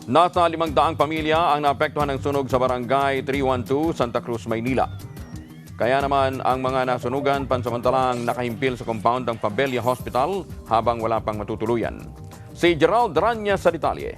Nasa 500 pamilya ang naapektuhan ng sunog sa barangay 312, Santa Cruz, Maynila. Kaya naman ang mga nasunugan pansamantalang nakahimpil sa compound ng Pabella Hospital habang wala pang matutuluyan. Si Gerald Rania sa detalye.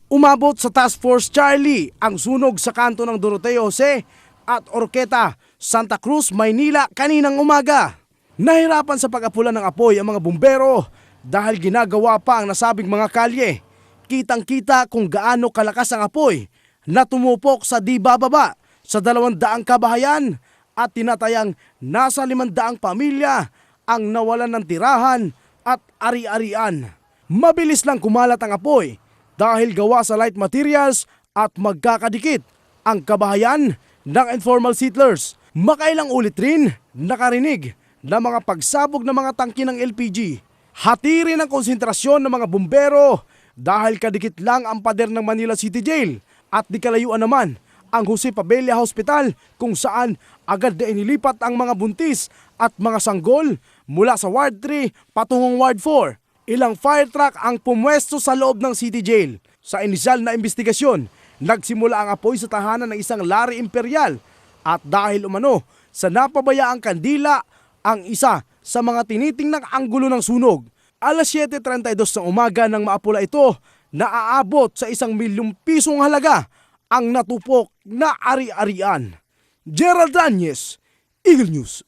Umabot sa Task Force Charlie ang sunog sa kanto ng Doroteo Jose at Orqueta, Santa Cruz, Maynila kaninang umaga. Nahirapan sa pag-apula ng apoy ang mga bumbero dahil ginagawa pa ang nasabing mga kalye. Kitang-kita kung gaano kalakas ang apoy na tumupok sa di bababa sa 200 kabahayan at tinatayang nasa 500 pamilya ang nawalan ng tirahan at ari-arian. Mabilis lang kumalat ang apoy dahil gawa sa light materials at magkakadikit ang kabahayan ng informal settlers. Makailang ulit rin nakarinig na mga pagsabog ng mga tangke ng LPG. Hati rin ang konsentrasyon ng mga bumbero dahil kadikit lang ang pader ng Manila City Jail at di kalayuan naman ang Jose Pabella Hospital kung saan agad na inilipat ang mga buntis at mga sanggol mula sa Ward 3 patungong Ward 4. Ilang fire truck ang pumwesto sa loob ng City Jail. Sa inisyal na investigasyon, nagsimula ang apoy sa tahanan ng isang Lari Imperial at dahil umano sa napabayaang kandila ang isa sa mga tinitingnang anggulo ng sunog. Alas 7:32 ng umaga nang maapula ito, naaabot sa 1,000,000 pisong halaga ang natupok na ari-arian. Gerald Raniez, Eagle News.